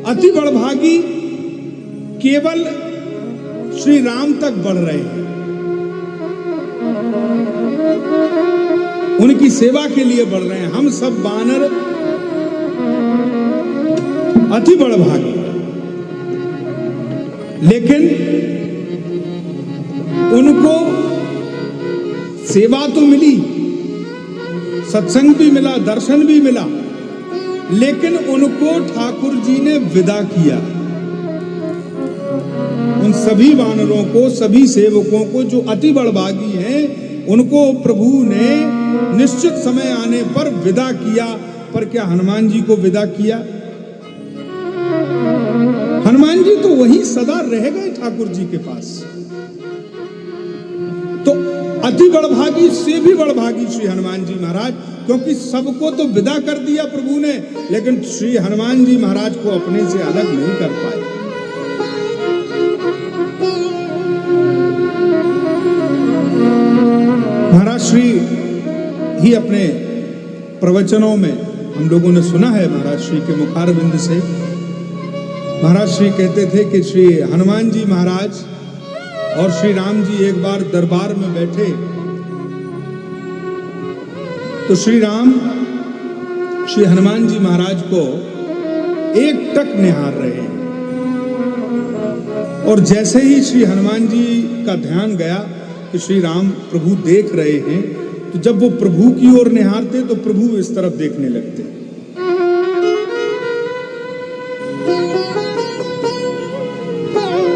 अति बड़भागी केवल श्री राम तक बढ़ रहे हैं, उनकी सेवा के लिए बढ़ रहे हैं। हम सब वानर अति बड़भागी, लेकिन उनको सेवा तो मिली, सत्संग भी मिला, दर्शन भी मिला, लेकिन उनको ठाकुर जी ने विदा किया। उन सभी वानरों को, सभी सेवकों को जो अति बड़भागी हैं, उनको प्रभु ने निश्चित समय आने पर विदा किया। पर क्या हनुमान जी को विदा किया? हनुमान जी तो वहीं सदा रह गए ठाकुर जी के पास। तो अति बड़भागी से भी बड़भागी श्री हनुमान जी महाराज, क्योंकि सबको तो विदा कर दिया प्रभु ने, लेकिन श्री हनुमान जी महाराज को अपने से अलग नहीं कर पाए। महाराज श्री ही अपने प्रवचनों में हम लोगों ने सुना है, महाराज श्री के मुखारविंद से महाराज श्री कहते थे कि श्री हनुमान जी महाराज और श्री राम जी एक बार दरबार में बैठे, तो श्री राम श्री हनुमान जी महाराज को एक टक निहार रहे हैं, और जैसे ही श्री हनुमान जी का ध्यान गया कि श्री राम प्रभु देख रहे हैं, तो जब वो प्रभु की ओर निहारते तो प्रभु इस तरफ देखने लगते।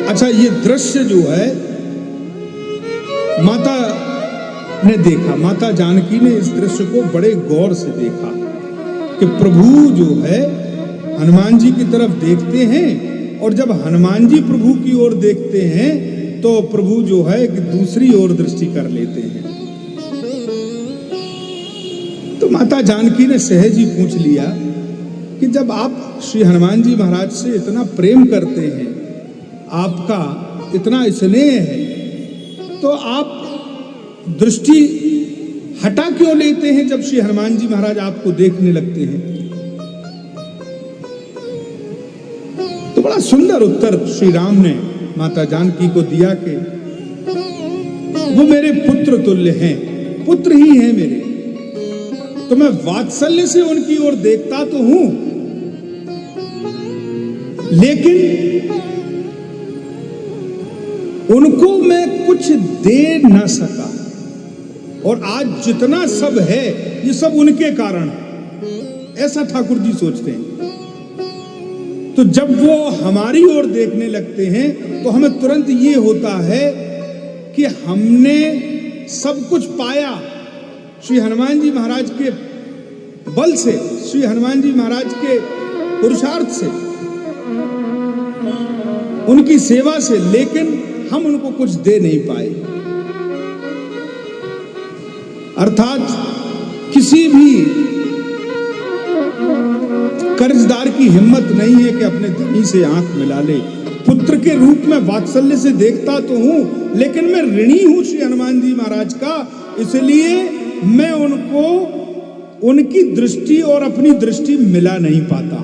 अच्छा, ये दृश्य जो है माता ने देखा, माता जानकी ने इस दृश्य को बड़े गौर से देखा कि प्रभु जो है हनुमान जी की तरफ देखते हैं, और जब हनुमान जी प्रभु की ओर देखते हैं तो प्रभु जो है कि दूसरी ओर दृष्टि कर लेते हैं। तो माता जानकी ने सहज ही पूछ लिया कि जब आप श्री हनुमान जी महाराज से इतना प्रेम करते हैं, आपका इतना स्नेह है, तो आप दृष्टि हटा क्यों लेते हैं जब श्री हनुमान जी महाराज आपको देखने लगते हैं? तो बड़ा सुंदर उत्तर श्री राम ने माता जानकी को दिया कि वो मेरे पुत्र तुल्य हैं, पुत्र ही हैं मेरे, तो मैं वात्सल्य से उनकी ओर देखता तो हूं, लेकिन उनको मैं कुछ दे न सका, और आज जितना सब है ये सब उनके कारण है, ऐसा ठाकुर जी सोचते हैं। तो जब वो हमारी ओर देखने लगते हैं तो हमें तुरंत ये होता है कि हमने सब कुछ पाया श्री हनुमान जी महाराज के बल से, श्री हनुमान जी महाराज के पुरुषार्थ से, उनकी सेवा से, लेकिन हम उनको कुछ दे नहीं पाए। अर्थात किसी भी कर्जदार की हिम्मत नहीं है कि अपने धनी से आंख मिला ले। पुत्र के रूप में वात्सल्य से देखता तो हूं, लेकिन मैं ऋणी हूं श्री हनुमान जी महाराज का, इसलिए मैं उनको उनकी दृष्टि और अपनी दृष्टि मिला नहीं पाता।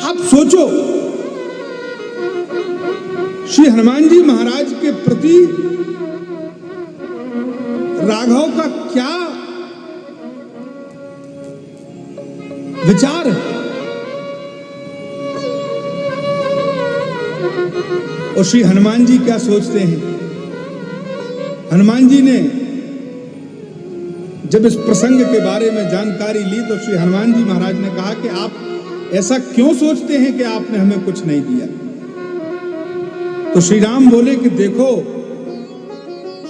आप सोचो, श्री हनुमान जी महाराज के प्रति राघव का क्या विचार है, और श्री हनुमान जी क्या सोचते हैं? हनुमान जी ने जब इस प्रसंग के बारे में जानकारी ली तो श्री हनुमान जी महाराज ने कहा कि आप ऐसा क्यों सोचते हैं कि आपने हमें कुछ नहीं दिया? तो श्री राम बोले कि देखो,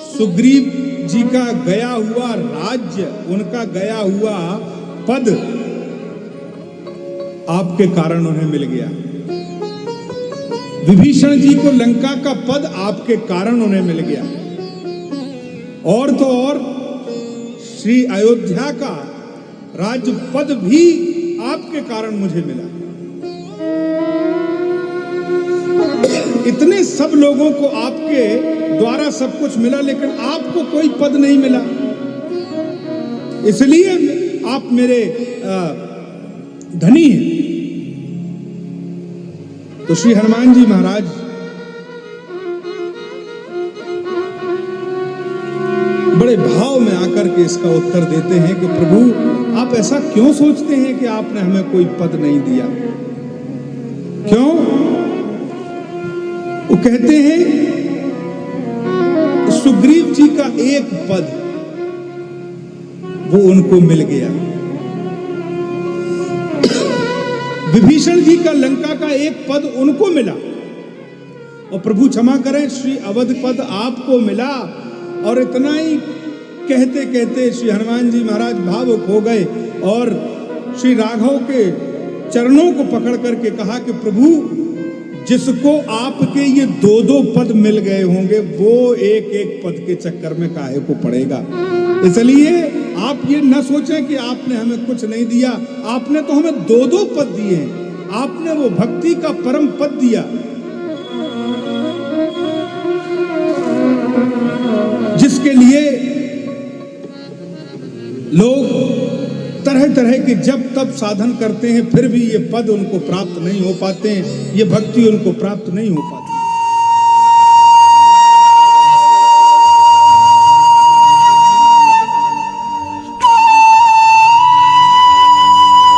सुग्रीव जी का गया हुआ राज्य, उनका गया हुआ पद आपके कारण उन्हें मिल गया। विभीषण जी को लंका का पद आपके कारण उन्हें मिल गया, और तो और श्री अयोध्या का राज्य पद भी आपके कारण मुझे मिला। इतने सब लोगों को आपके द्वारा सब कुछ मिला, लेकिन आपको कोई पद नहीं मिला, इसलिए आप मेरे धनी हैं। तो श्री हनुमान जी महाराज बड़े भाव में आकर के इसका उत्तर देते हैं कि प्रभु आप ऐसा क्यों सोचते हैं कि आपने हमें कोई पद नहीं दिया? क्यों? वो कहते हैं सुग्रीव जी का एक पद वो उनको मिल गया, विभीषण जी का लंका का एक पद उनको मिला, और प्रभु क्षमा करें श्री अवध पद आपको मिला। और इतना ही कहते कहते श्री हनुमान जी महाराज भावुक हो गए और श्री राघव के चरणों को पकड़ करके कहा कि प्रभु जिसको आपके ये दो दो पद मिल गए होंगे वो एक एक पद के चक्कर में काहे को पड़ेगा। इसलिए आप ये न सोचें कि आपने हमें कुछ नहीं दिया, आपने तो हमें दो दो पद दिए हैं। आपने वो भक्ति का परम पद दिया जिसके लिए लोग तरह तरह के जब तब साधन करते हैं, फिर भी ये पद उनको प्राप्त नहीं हो पाते हैं, ये भक्ति उनको प्राप्त नहीं हो पाती।